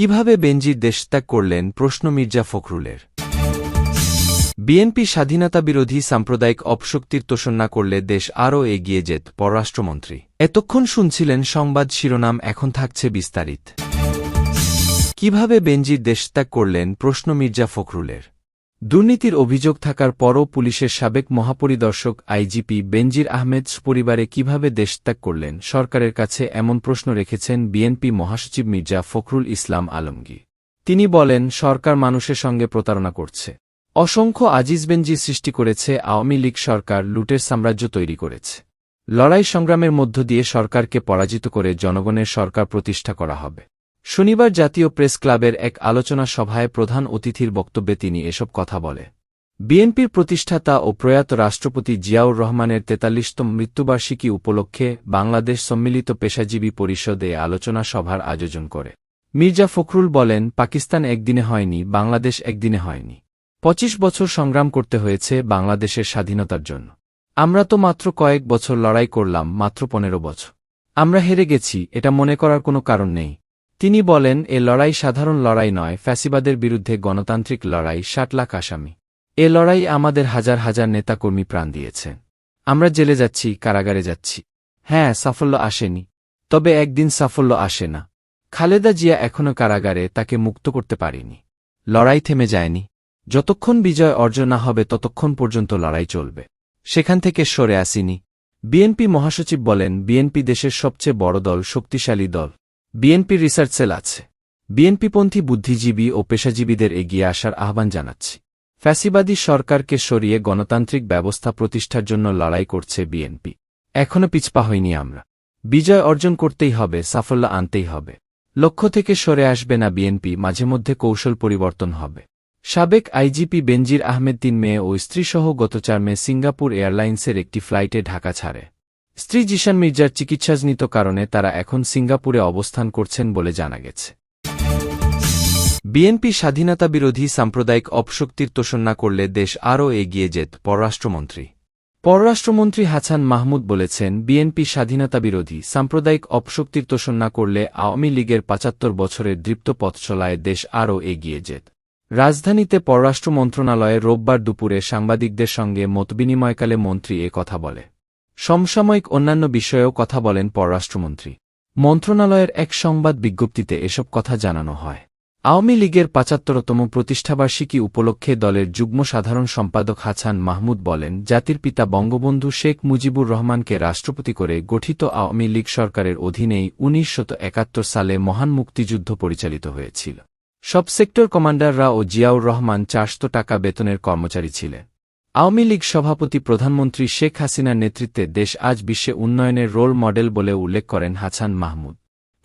কিভাবে বেনজির দেশত্যাগ করলেন প্রশ্ন মির্জা ফখরুলের। বিএনপি স্বাধীনতাবিরোধী সাম্প্রদায়িক অপশক্তির তোষণ না করলে দেশ আরও এগিয়ে যেত পররাষ্ট্রমন্ত্রী। এতক্ষণ শুনছিলেন সংবাদ শিরোনাম, এখন থাকছে বিস্তারিত। কিভাবে বেনজির দেশত্যাগ করলেন প্রশ্ন মির্জা ফখরুলের। দুর্নীতির অভিযোগ থাকার পরও পুলিশের সাবেক মহাপরিদর্শক আইজিপি বেনজির আহমেদ পরিবারে কিভাবে দেশত্যাগ করলেন, সরকারের কাছে এমন প্রশ্ন রেখেছেন বিএনপি মহাসচিব মির্জা ফখরুল ইসলাম আলমগীর। তিনি বলেন, সরকার মানুষের সঙ্গে প্রতারণা করছে। অসংখ্য আজিজ বেনজির সৃষ্টি করেছে আওয়ামী লীগ সরকার, লুটের সাম্রাজ্য তৈরি করেছে। লড়াই সংগ্রামের মধ্য দিয়ে সরকারকে পরাজিত করে জনগণের সরকার প্রতিষ্ঠা করা হবে। শনিবার জাতীয় প্রেস ক্লাবের এক আলোচনা সভায় প্রধান অতিথির বক্তব্যে তিনি এসব কথা বলে। বিএনপির প্রতিষ্ঠাতা ও প্রয়াত রাষ্ট্রপতি জিয়াউর রহমানের ৪৩তম মৃত্যুবার্ষিকী উপলক্ষে বাংলাদেশ সম্মিলিত পেশাজীবী পরিষদ এ আলোচনা সভার আয়োজন করে। মির্জা ফখরুল বলেন, পাকিস্তান একদিনে হয়নি, বাংলাদেশ একদিনে হয়নি। ২৫ বছর সংগ্রাম করতে হয়েছে বাংলাদেশের স্বাধীনতার জন্য। আমরা তো মাত্র কয়েক বছর লড়াই করলাম, মাত্র ১৫ বছর। আমরা হেরে গেছি, এটা মনে করার কোনো কারণ নেই। তিনি বলেন, এ লড়াই সাধারণ লড়াই নয়, ফ্যাসিবাদের বিরুদ্ধে গণতান্ত্রিক লড়াই, ৬০ লাখ আসামি। এ লড়াই আমাদের হাজার হাজার নেতাকর্মী প্রাণ দিয়েছেন। আমরা জেলে যাচ্ছি, কারাগারে যাচ্ছি। হ্যাঁ, সাফল্য আসেনি, তবে একদিন সাফল্য আসে না। খালেদা জিয়া এখনও কারাগারে, তাকে মুক্ত করতে পারিনি। লড়াই থেমে যায়নি। যতক্ষণ বিজয় অর্জন না হবে ততক্ষণ পর্যন্ত লড়াই চলবে। সেখান থেকে সরে আসিনি। বিএনপি মহাসচিব বলেন, বিএনপি দেশের সবচেয়ে বড় দল, শক্তিশালী দল। বিএনপির রিসার্চ সেল আছে। বিএনপিপন্থী বুদ্ধিজীবী ও পেশাজীবীদের এগিয়ে আসার আহ্বান জানাচ্ছি। ফ্যাসিবাদী সরকারকে সরিয়ে গণতান্ত্রিক ব্যবস্থা প্রতিষ্ঠার জন্য লড়াই করছে বিএনপি। এখনও পিছপা হইনি আমরা। বিজয় অর্জন করতেই হবে, সাফল্য আনতেই হবে। লক্ষ্য থেকে সরে আসবে না বিএনপি, মাঝে মধ্যে কৌশল পরিবর্তন হবে। সাবেক আইজিপি বেনজির আহমেদ ৩ মে ও স্ত্রীসহ গত ৪ মে সিঙ্গাপুর এয়ারলাইন্সের একটি ফ্লাইটে ঢাকা ছাড়ে। স্ত্রী জিশান মির্জার চিকিৎসাজনিত কারণে তারা এখন সিঙ্গাপুরে অবস্থান করছেন বলে জানা গেছে। বিএনপি স্বাধীনতাবিরোধী সাম্প্রদায়িক অপশক্তির তোষণ না করলে দেশ আরও এগিয়ে যেত পররাষ্ট্রমন্ত্রী। পররাষ্ট্রমন্ত্রী হাছান মাহমুদ বলেছেন, বিএনপি স্বাধীনতাবিরোধী সাম্প্রদায়িক অপশক্তির তোষণ না করলে আওয়ামী লীগের ৭৫ বছরের দৃপ্ত পথ চলায় দেশ আরও এগিয়ে যেত। রাজধানীতে পররাষ্ট্র মন্ত্রণালয়ে রোববার দুপুরে সাংবাদিকদের সঙ্গে মতবিনিময়কালে মন্ত্রী এ কথা বলে। সমসাময়িক অন্যান্য বিষয়েও কথা বলেন পররাষ্ট্রমন্ত্রী। মন্ত্রণালয়ের এক সংবাদ বিজ্ঞপ্তিতে এসব কথা জানানো হয়। আওয়ামী লীগের ৭৫তম প্রতিষ্ঠাবার্ষিকী উপলক্ষে দলের যুগ্ম সাধারণ সম্পাদক হাছান মাহমুদ বলেন, জাতির পিতা বঙ্গবন্ধু শেখ মুজিবুর রহমানকে রাষ্ট্রপতি করে গঠিত আওয়ামী লীগ সরকারের অধীনেই ১৯৭১ সালে মহান মুক্তিযুদ্ধ পরিচালিত হয়েছিল। সব সেক্টর কমান্ডাররা ও জিয়াউর রহমান ৪০০ টাকা বেতনের কর্মচারী ছিলেন। আওয়ামী লীগ সভাপতি প্রধানমন্ত্রী শেখ হাসিনার নেতৃত্বে দেশ আজ বিশ্বে উন্নয়নের রোল মডেল বলে উল্লেখ করেন হাছান মাহমুদ।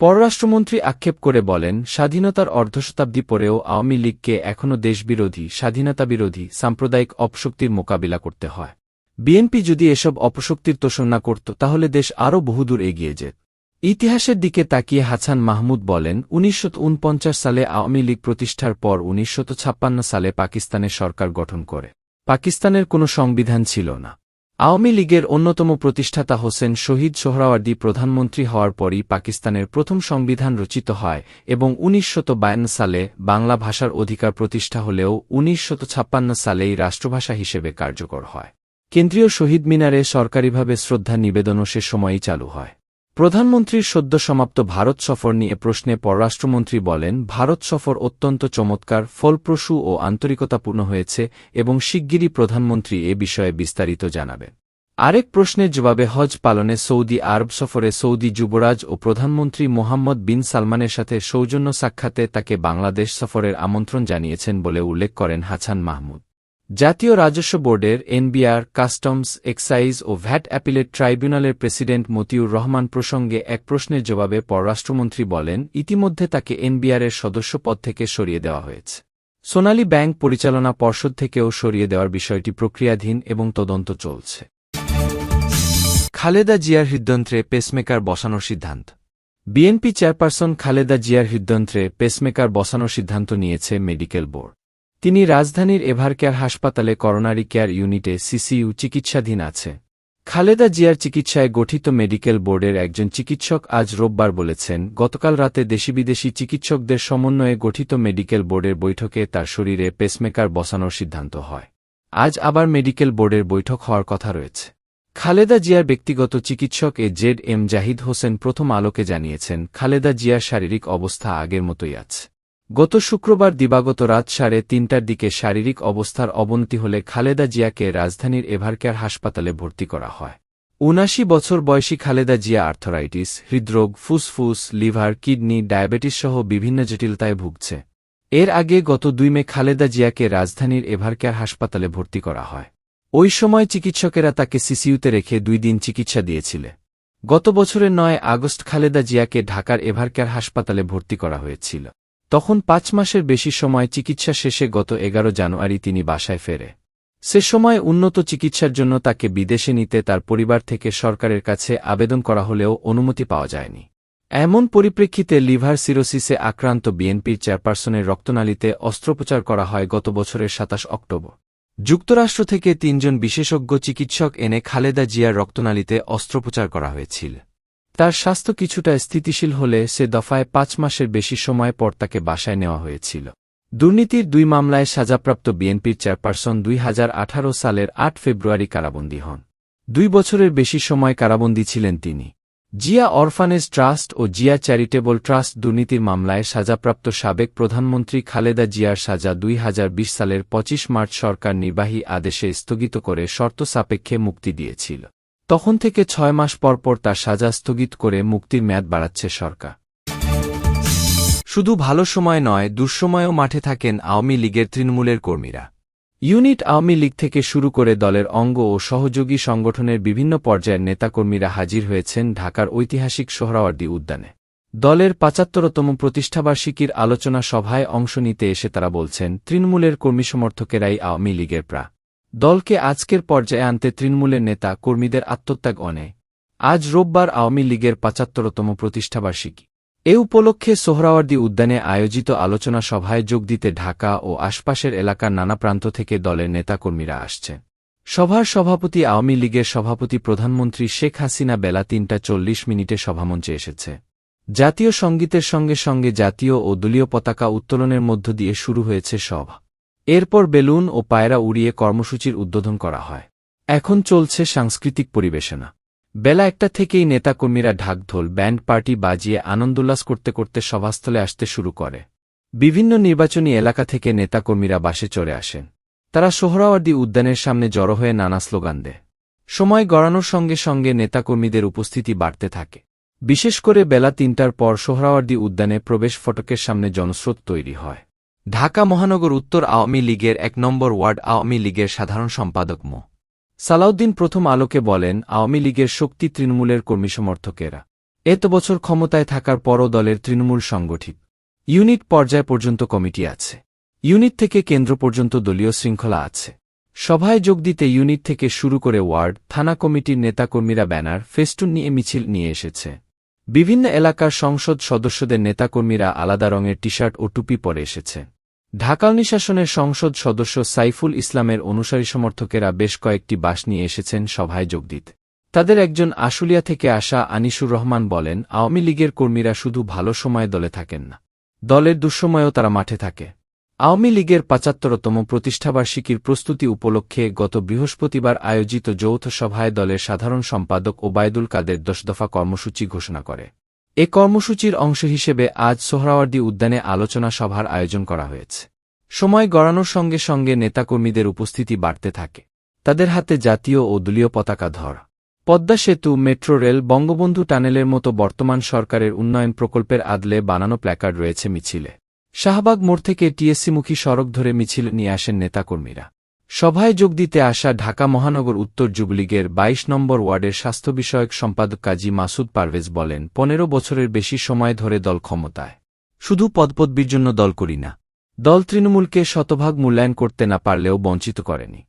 পররাষ্ট্রমন্ত্রী আক্ষেপ করে বলেন, স্বাধীনতার অর্ধশতাব্দী পরেও আওয়ামী লীগকে এখনও দেশবিরোধী, স্বাধীনতাবিরোধী সাম্প্রদায়িক অপশক্তির মোকাবিলা করতে হয়। বিএনপি যদি এসব অপশক্তির তোষণ না করত তাহলে দেশ আরও বহুদূর এগিয়ে যেত। ইতিহাসের দিকে তাকিয়ে হাছান মাহমুদ বলেন, ১৯৪৯ সালে আওয়ামী লীগ প্রতিষ্ঠার পর ১৯৫৬ সালে পাকিস্তানের সরকার গঠন করে। পাকিস্তানের কোনো সংবিধান ছিল না। আওয়ামী লীগের অন্যতম প্রতিষ্ঠাতা হোসেন শহীদ সোহরাওয়ার্দী প্রধানমন্ত্রী হওয়ার পরই পাকিস্তানের প্রথম সংবিধান রচিত হয় এবং ১৯৫২ সালে বাংলা ভাষার অধিকার প্রতিষ্ঠা হলেও ১৯৫৬ সালেই রাষ্ট্রভাষা হিসেবে কার্যকর হয়। কেন্দ্রীয় শহীদ মিনারে সরকারিভাবে শ্রদ্ধা নিবেদনও সে সময়ই চালু হয়। প্রধানমন্ত্রীর সদ্য সমাপ্ত ভারত সফর নিয়ে প্রশ্নে পররাষ্ট্রমন্ত্রী বলেন, ভারত সফর অত্যন্ত চমৎকার, ফলপ্রসূ ও আন্তরিকতাপূর্ণ হয়েছে এবং শিগগিরই প্রধানমন্ত্রী এ বিষয়ে বিস্তারিত জানাবেন। আরেক প্রশ্নের জবাবে হজ পালনে সৌদি আরব সফরে সৌদি যুবরাজ ও প্রধানমন্ত্রী মোহাম্মদ বিন সালমানের সাথে সৌজন্য সাক্ষাতে তাকে বাংলাদেশ সফরের আমন্ত্রণ জানিয়েছেন বলে উল্লেখ করেন হাছান মাহমুদ। জাতীয় রাজস্ব বোর্ডের এনবিআর, কাস্টমস, এক্সাইজ ও ভ্যাট অ্যাপিলেট ট্রাইব্যুনালের প্রেসিডেন্ট মতিউর রহমান প্রসঙ্গে এক প্রশ্নের জবাবে পররাষ্ট্রমন্ত্রী বলেন, ইতিমধ্যে তাকে এনবিআরের সদস্য পদ থেকে সরিয়ে দেওয়া হয়েছে। সোনালী ব্যাংক পরিচালনা পর্ষদ থেকেও সরিয়ে দেওয়ার বিষয়টি প্রক্রিয়াধীন এবং তদন্ত চলছে। খালেদা জিয়ার হৃদযন্ত্রে পেসমেকার বসানোর সিদ্ধান্ত। বিএনপি চেয়ারপারসন খালেদা জিয়ার হৃদযন্ত্রে পেসমেকার বসানোর সিদ্ধান্ত নিয়েছে মেডিকেল বোর্ড। তিনি রাজধানীর এভারকেয়ার হাসপাতালে করোনারি কেয়ার ইউনিটে সিসিইউ চিকিৎসাধীন আছে। খালেদা জিয়ার চিকিৎসায় গঠিত মেডিকেল বোর্ডের একজন চিকিৎসক আজ রোববার বলেছেন, গতকাল রাতে দেশি-বিদেশি চিকিৎসকদের সমন্বয়ে গঠিত মেডিকেল বোর্ডের বৈঠকে তার শরীরে পেসমেকার বসানোর সিদ্ধান্ত হয়। আজ আবার মেডিকেল বোর্ডের বৈঠক হওয়ার কথা রয়েছে। খালেদা জিয়ার ব্যক্তিগত চিকিৎসক এজেড জাহিদ হোসেন প্রথম আলোকে জানিয়েছেন, খালেদা জিয়ার শারীরিক অবস্থা আগের মতোই আছে। গত শুক্রবার দিবাগত রাত 3:30টার দিকে শারীরিক অবস্থার অবনতি হলে খালেদা জিয়াকে রাজধানীর এভারকেয়ার হাসপাতালে ভর্তি করা হয়। ৭৯ বছর বয়সী খালেদা জিয়া আর্থ্রাইটিস, হৃদরোগ, ফুসফুস, লিভার, কিডনি, ডায়াবেটিসসহ বিভিন্ন জটিলতায় ভুগছে। এর আগে গত ২ মে খালেদা জিয়াকে রাজধানীর এভারকেয়ার হাসপাতালে ভর্তি করা হয়। ওই সময় চিকিৎসকেরা তাকে সিসিইউতে রেখে ২ দিন চিকিৎসা দিয়েছিল। গত বছরের ৯ আগস্ট খালেদা জিয়াকে ঢাকার এভারকেয়ার হাসপাতালে ভর্তি করা হয়েছিল। তখন ৫ মাসের বেশি সময় চিকিৎসা শেষে গত ১১ জানুয়ারি তিনি বাসায় ফেরে। সে সময় উন্নত চিকিৎসার জন্য তাকে বিদেশে নিতে তার পরিবার থেকে সরকারের কাছে আবেদন করা হলেও অনুমতি পাওয়া যায়নি। এমন পরিপ্রেক্ষিতে লিভার সিরোসিসে আক্রান্ত বিএনপির চেয়ারপারসনের রক্তনালীতে অস্ত্রোপচার করা হয় গত বছরের ২৭ অক্টোবর। যুক্তরাষ্ট্র থেকে ৩ জন বিশেষজ্ঞ চিকিৎসক এনে খালেদা জিয়ার রক্তনালীতে অস্ত্রোপচার করা হয়েছিল। তার স্বাস্থ্য কিছুটা স্থিতিশীল হলে সে দফায় ৫ মাসের বেশি সময় পর তাকে বাসায় নেওয়া হয়েছিল। দুর্নীতির ২ মামলায় সাজাপ্রাপ্ত বিএনপির চেয়ারপারসন ২০১৮ সালের ৮ ফেব্রুয়ারি কারাবন্দী হন। ২ বছরের বেশি সময় কারাবন্দী ছিলেন তিনি। জিয়া অরফানেজ ট্রাস্ট ও জিয়া চ্যারিটেবল ট্রাস্ট দুর্নীতির মামলায় সাজাপ্রাপ্ত সাবেক প্রধানমন্ত্রী খালেদা জিয়ার সাজা ২০২০ সালের ২৫ মার্চ সরকার নির্বাহী আদেশে স্থগিত করে শর্ত সাপেক্ষে মুক্তি দিয়েছিল। তখন থেকে ৬ মাস পরপর তার সাজা স্থগিত করে মুক্তির মেয়াদ বাড়াচ্ছে সরকার। শুধু ভালো সময় নয়, দুঃসময়েও মাঠে থাকেন আওয়ামী লীগের তৃণমূলের কর্মীরা। ইউনিট আওয়ামী লীগ থেকে শুরু করে দলের অঙ্গ ও সহযোগী সংগঠনের বিভিন্ন পর্যায়ের নেতাকর্মীরা হাজির হয়েছেন ঢাকার ঐতিহাসিক সোহরাওয়ার্দী উদ্যানে। দলের ৭৫তম প্রতিষ্ঠাবার্ষিকীর আলোচনা সভায় অংশ নিতে এসে তারা বলছেন, তৃণমূলের কর্মী সমর্থকেরাই আওয়ামী লীগের প্রাণ। দলকে আজকের পর্যায়ে আনতে তৃণমূলের নেতা কর্মীদের আত্মত্যাগ অনেক। আজ রোববার আওয়ামী লীগের ৭৫তম প্রতিষ্ঠাবার্ষিকী। এ উপলক্ষে সোহরাওয়ার্দী উদ্যানে আয়োজিত আলোচনা সভায় যোগ দিতে ঢাকা ও আশপাশের এলাকার নানা প্রান্ত থেকে দলের নেতাকর্মীরা আসছেন। সভার সভাপতি আওয়ামী লীগের সভাপতি প্রধানমন্ত্রী শেখ হাসিনা বেলা ৩:৪০ সভামঞ্চে এসেছে। জাতীয় সঙ্গীতের সঙ্গে সঙ্গে জাতীয় ও দলীয় পতাকা উত্তোলনের মধ্য দিয়ে শুরু হয়েছে সভা। এরপর বেলুন ও পায়রা উড়িয়ে কর্মসূচির উদ্বোধন করা হয়। এখন চলছে সাংস্কৃতিক পরিবেশনা। বেলা ১টা থেকেই নেতাকর্মীরা ঢাকঢোল, ব্যান্ড পার্টি বাজিয়ে আনন্দোল্লাস করতে করতে সভাস্থলে আসতে শুরু করে। বিভিন্ন নির্বাচনী এলাকা থেকে নেতাকর্মীরা বাসে চড়ে আসেন। তারা সোহরাওয়ার্দী উদ্যানের সামনে জড়ো হয়ে নানা স্লোগান দেয়। সময় গড়ানোর সঙ্গে সঙ্গে নেতাকর্মীদের উপস্থিতি বাড়তে থাকে। বিশেষ করে বেলা ৩টার পর সোহরাওয়ার্দী উদ্যানে প্রবেশ ফটকের সামনে জনস্রোত তৈরি হয়। ঢাকা মহানগর উত্তর আওয়ামী লীগের ১ নম্বর ওয়ার্ড আওয়ামী লীগের সাধারণ সম্পাদক মো. সালাউদ্দিন প্রথম আলোকে বলেন, আওয়ামী লীগের শক্তি তৃণমূলের কর্মী সমর্থকেরা। এত বছর ক্ষমতায় থাকার পরও দলের তৃণমূল সংগঠিত। ইউনিট পর্যায় পর্যন্ত কমিটি আছে। ইউনিট থেকে কেন্দ্র পর্যন্ত দলীয় শৃঙ্খলা আছে। সভায় যোগ দিতে ইউনিট থেকে শুরু করে ওয়ার্ড, থানা কমিটির নেতাকর্মীরা ব্যানার, ফেস্টুন নিয়ে মিছিল নিয়ে এসেছে। বিভিন্ন এলাকার সংসদ সদস্যদের নেতাকর্মীরা আলাদা রঙের টি-শার্ট ও টুপি পরে এসেছে। ঢাকা অনুশাসনের সংসদ সদস্য সাইফুল ইসলামের অনুসারী সমর্থকেরা বেশ কয়েকটি বাস নিয়ে এসেছেন সভায় যোগ দিতে। তাদের একজন আশুলিয়া থেকে আসা আনিসুর রহমান বলেন, আওয়ামী লীগের কর্মীরা শুধু ভালো সময়ে দলে থাকেন না, দলের দুঃসময়েও তারা মাঠে থাকে। আওয়ামী লীগের ৭৫তম প্রতিষ্ঠাবার্ষিকীর প্রস্তুতি উপলক্ষে গত বৃহস্পতিবার আয়োজিত যৌথ সভায় দলের সাধারণ সম্পাদক ওবায়দুল কাদের ১০ দফা কর্মসূচি ঘোষণা করে। এ কর্মসূচির অংশ হিসেবে আজ সোহরাওয়ার্দী উদ্যানে আলোচনা সভার আয়োজন করা হয়েছে। সময় গড়ানোর সঙ্গে সঙ্গে নেতাকর্মীদের উপস্থিতি বাড়তে থাকে। তাদের হাতে জাতীয় ও দলীয় পতাকা ধরা। পদ্মা সেতু, মেট্রো রেল, বঙ্গবন্ধু টানেলের মতো বর্তমান সরকারের উন্নয়ন প্রকল্পের আদলে বানানো প্ল্যাকার্ড রয়েছে মিছিলে। শাহবাগ মোড় থেকে টিএসসিমুখী সড়ক ধরে মিছিল নিয়ে আসেন নেতাকর্মীরা। সভায় যোগ দিতে আসা ঢাকা মহানগর উত্তর যুবলীগের ২২ নম্বর ওয়ার্ডের স্বাস্থ্য বিষয়ক সম্পাদক কাজী মাসুদ পারভেজ বলেন, ১৫ বছরের বেশি সময় ধরে দল ক্ষমতায়। শুধু পদপদবির জন্য দল করি না, দল তৃণমূলকে শতভাগ মূল্যায়ন করতে না পারলেও বঞ্চিত করেনি।